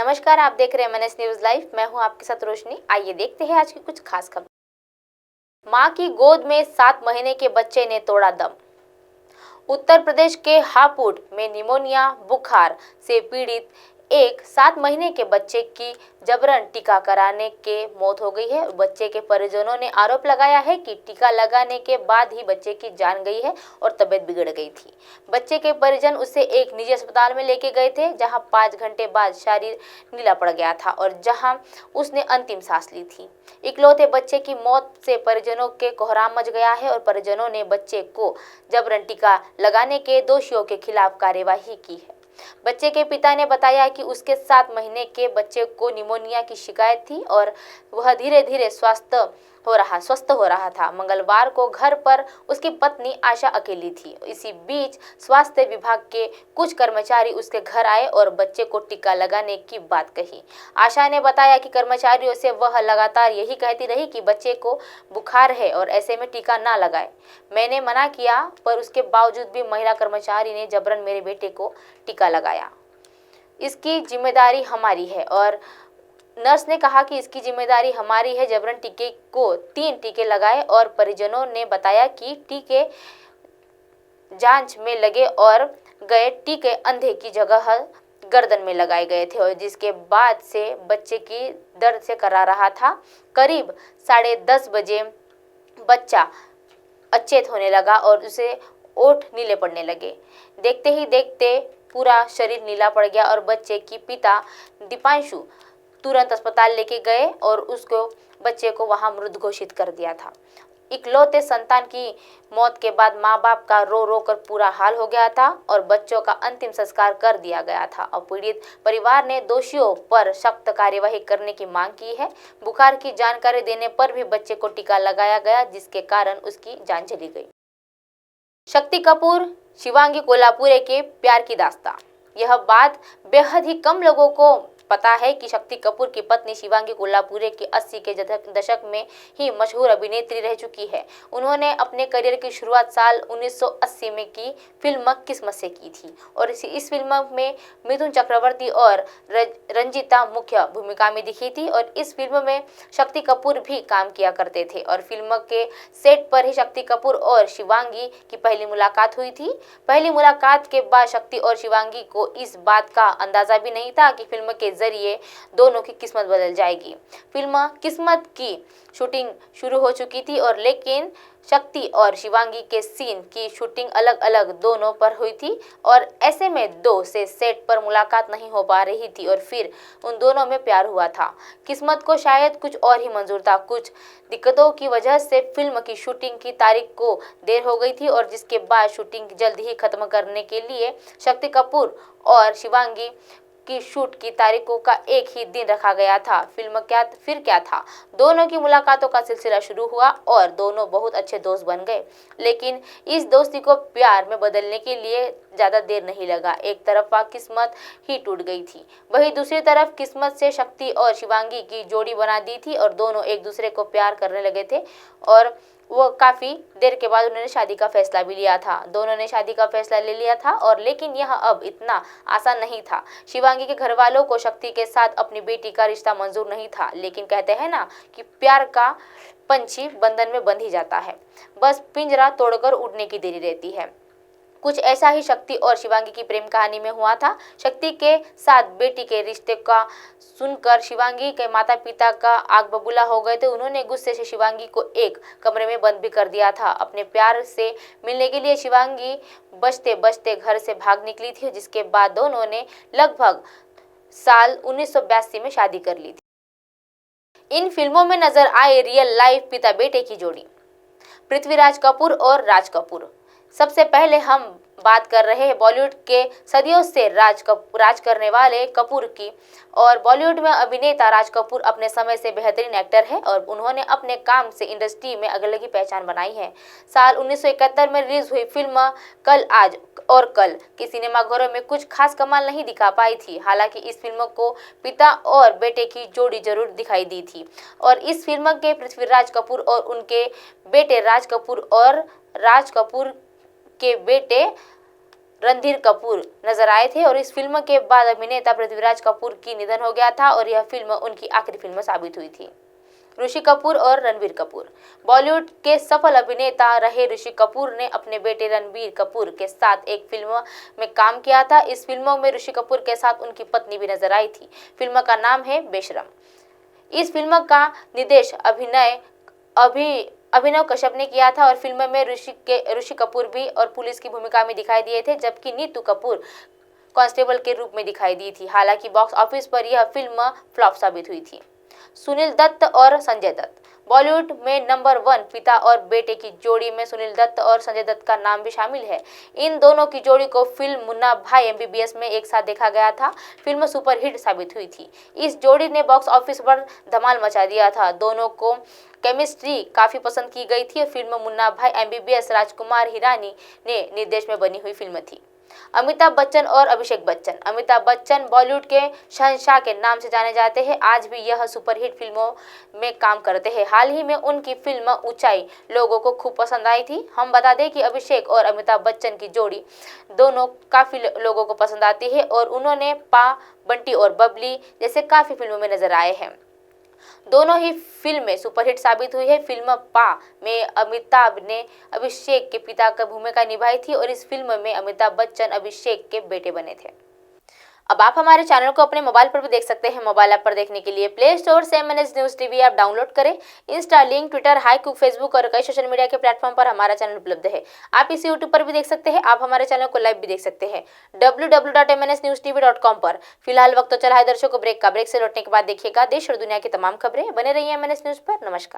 नमस्कार, आप देख रहे हैं एमएनएस न्यूज लाइव। मैं हूं आपके साथ रोशनी। आइए देखते हैं आज की कुछ खास खबर। मां की गोद में 7 महीने के बच्चे ने तोड़ा दम। उत्तर प्रदेश के हापुड़ में निमोनिया बुखार से पीड़ित एक 7 महीने के बच्चे की जबरन टीका कराने के मौत हो गई है। बच्चे के परिजनों ने आरोप लगाया है कि टीका लगाने के बाद ही बच्चे की जान गई है और तबीयत बिगड़ गई थी। बच्चे के परिजन उसे एक निजी अस्पताल में लेके गए थे, जहां 5 घंटे बाद शरीर नीला पड़ गया था और जहां उसने अंतिम सांस ली थी। इकलौते बच्चे की मौत से परिजनों के कोहराम मच गया है और परिजनों ने बच्चे को जबरन टीका लगाने के दोषियों के खिलाफ कार्यवाही की है। बच्चे के पिता ने बताया कि उसके 7 महीने के बच्चे को निमोनिया की शिकायत थी और वह धीरे धीरे स्वस्थ हो रहा था। मंगलवार को घर पर उसकी पत्नी आशा अकेली थी। इसी बीच स्वास्थ्य विभाग के कुछ कर्मचारी उसके घर आए और बच्चे को टीका लगाने की बात कही। आशा ने बताया कि कर्मचारियों से वह लगातार यही कहती रही कि बच्चे को बुखार है और ऐसे में टीका ना लगाए। मैंने मना किया, पर उसके बावजूद भी महिला कर्मचारी ने जबरन मेरे बेटे को टीका लगाया। इसकी जिम्मेदारी हमारी है और नर्स ने कहा कि इसकी जिम्मेदारी हमारी है। जबरन टीके को 3 टीके लगाए और परिजनों ने बताया कि टीके जांच में लगे और गए टीके अंधे की जगह गर्दन में लगाए गए थे और जिसके बाद से बच्चे की दर्द से करा रहा था। करीब 10:30 बजे बच्चा अचेत होने लगा और उसे ओठ नीले पड़ने लगे। देखते ही देखते पूरा शरीर नीला पड़ गया और बच्चे की पिता दीपांशु तुरंत अस्पताल लेके गए और बच्चे को वहां मृत घोषित कर दिया था। इकलौते संतान की मौत के बाद माँ बाप का रो रो कर पूरा हाल हो गया था और बच्चों का अंतिम संस्कार कर दिया गया था और पीड़ित परिवार ने दोषियों पर सख्त कार्यवाही करने की मांग की है। बुखार की जानकारी देने पर भी बच्चे को टीका लगाया गया, जिसके कारण उसकी जान चली गई। शक्ति कपूर शिवांगी कोल्हापुरे के प्यार की दास्तां। यह बात बेहद ही कम लोगों को पता है कि शक्ति कपूर की पत्नी शिवांगी कोल्हापुरे की 80 के दशक में ही मशहूर अभिनेत्री रह चुकी है। उन्होंने अपने करियर की शुरुआत साल 1980 में की फिल्म किस्मत से की थी और इस फिल्म में मिथुन चक्रवर्ती और रंजीता मुख्य भूमिका में दिखी थी और इस फिल्म में शक्ति कपूर भी काम किया करते थे और फिल्म के सेट पर ही शक्ति कपूर और शिवांगी की पहली मुलाकात हुई थी। पहली मुलाकात के बाद शक्ति और शिवांगी को इस बात का अंदाजा भी नहीं था कि फिल्म के जरिए दोनों की किस्मत बदल जाएगी। फिल्म किस्मत की शूटिंग शुरू हो चुकी थी और लेकिन शक्ति और शिवांगी के सीन की शूटिंग अलग अलग दोनों पर हुई थी और ऐसे में 2 से सेट पर मुलाकात नहीं हो पा रही थी और फिर उन दोनों में प्यार हुआ था। किस्मत को शायद कुछ और ही मंजूर था। कुछ दिक्कतों की वजह से फिल्म की शूटिंग की तारीख को देर हो गई थी और जिसके बाद शूटिंग जल्द ही खत्म करने के लिए शक्ति कपूर और शिवांगी की शूट की तारीखों का एक ही दिन रखा गया था। फिल्म क्या था, दोनों की मुलाकातों का सिलसिला शुरू हुआ और दोनों बहुत अच्छे दोस्त बन गए, लेकिन इस दोस्ती को प्यार में बदलने के लिए ज़्यादा देर नहीं लगा। एक तरफा किस्मत ही टूट गई थी, वहीं दूसरी तरफ किस्मत से शक्ति और शिवांगी की जोड़ी बना दी थी और दोनों एक दूसरे को प्यार करने लगे थे और वो काफ़ी देर के बाद उन्होंने शादी का फैसला भी लिया था। दोनों ने शादी का फैसला ले लिया था और लेकिन यह अब इतना आसान नहीं था। शिवांगी के घर वालों को शक्ति के साथ अपनी बेटी का रिश्ता मंजूर नहीं था, लेकिन कहते हैं ना कि प्यार का पंछी बंधन में बंध ही जाता है, बस पिंजरा तोड़कर उड़ने की देरी रहती है। कुछ ऐसा ही शक्ति और शिवांगी की प्रेम कहानी में हुआ था। शक्ति के साथ बेटी के रिश्ते का सुनकर शिवांगी के माता पिता का आग बबूला हो गए थे। उन्होंने गुस्से से शिवांगी को एक कमरे में बंद भी कर दिया था। अपने प्यार से मिलने के लिए शिवांगी बचते बचते घर से भाग निकली थी, जिसके बाद दोनों ने लगभग साल 1982 में शादी कर ली थी। इन फिल्मों में नजर आए रियल लाइफ पिता बेटे की जोड़ी पृथ्वीराज कपूर और राज कपूर। सबसे पहले हम बात कर रहे हैं बॉलीवुड के सदियों से राज करने वाले कपूर की। और बॉलीवुड में अभिनेता राज कपूर अपने समय से बेहतरीन एक्टर है और उन्होंने अपने काम से इंडस्ट्री में अलग ही पहचान बनाई है। साल 1971 में रिलीज हुई फिल्म कल आज और कल के सिनेमाघरों में कुछ खास कमाल नहीं दिखा पाई थी। हालांकि इस फिल्म को पिता और बेटे की जोड़ी जरूर दिखाई दी थी और इस फिल्म के पृथ्वीराज कपूर और उनके बेटे राज कपूर और राज कपूर के बेटे रणधीर कपूर नजर आए थे और इस फिल्म के बाद अभिनेता पृथ्वीराज कपूर की निधन हो गया था और यह फिल्म उनकी आखिरी फिल्म साबित हुई थी। ऋषि कपूर और रणबीर कपूर। बॉलीवुड के सफल अभिनेता रहे ऋषि कपूर ने अपने बेटे रणबीर कपूर के साथ एक फिल्म में काम किया था। इस फिल्म में ऋषि कपूर के साथ उनकी पत्नी भी नजर आई थी। फिल्म का नाम है बेशरम। इस फिल्म का निर्देश अभिनव कश्यप ने किया था और फिल्म में ऋषि कपूर भी और पुलिस की भूमिका में दिखाई दिए थे, जबकि नीतू कपूर कांस्टेबल के रूप में दिखाई दी थी। हालांकि बॉक्स ऑफिस पर यह फिल्म फ्लॉप साबित हुई थी। सुनील दत्त और संजय दत्त। बॉलीवुड में नंबर 1 पिता और बेटे की जोड़ी में सुनील दत्त और संजय दत्त का नाम भी शामिल है। इन दोनों की जोड़ी को फिल्म मुन्ना भाई एमबीबीएस में एक साथ देखा गया था। फिल्म सुपरहिट साबित हुई थी। इस जोड़ी ने बॉक्स ऑफिस पर धमाल मचा दिया था। दोनों को केमिस्ट्री काफी पसंद की गई थी। फिल्म मुन्ना भाई एमबीबीएस राजकुमार हिरानी ने निर्देश में बनी हुई फिल्म थी। अमिताभ बच्चन और अभिषेक बच्चन। अमिताभ बच्चन बॉलीवुड के शहंशाह के नाम से जाने जाते हैं। आज भी यह सुपरहिट फिल्मों में काम करते हैं। हाल ही में उनकी फिल्म ऊंचाई लोगों को खूब पसंद आई थी। हम बता दें कि अभिषेक और अमिताभ बच्चन की जोड़ी दोनों काफी लोगों को पसंद आती है और उन्होंने पा, बंटी और बबली जैसे काफी फिल्मों में नजर आए हैं। दोनों ही फिल्में सुपरहिट साबित हुई है। फिल्म पा में अमिताभ ने अभिषेक के पिता की भूमिका निभाई थी और इस फिल्म में अमिताभ बच्चन अभिषेक के बेटे बने थे। अब आप हमारे चैनल को अपने मोबाइल पर भी देख सकते हैं। मोबाइल ऐप पर देखने के लिए प्ले स्टोर से MNS news TV app download करें। इंस्टा, लिंक, ट्विटर, हाईकू, फेसबुक और कई सोशल मीडिया के प्लेटफॉर्म पर हमारा चैनल उपलब्ध है। आप इसे यूट्यूब पर भी देख सकते हैं। आप हमारे चैनल को लाइव भी देख सकते हैं www.mnsnewstv.com पर। फिलहाल वक्त तो चला है दर्शकों ब्रेक का। ब्रेक से लौटने के बाद देखिएगा देश और दुनिया की तमाम खबरें। बने रहिए MNS न्यूज पर। नमस्कार।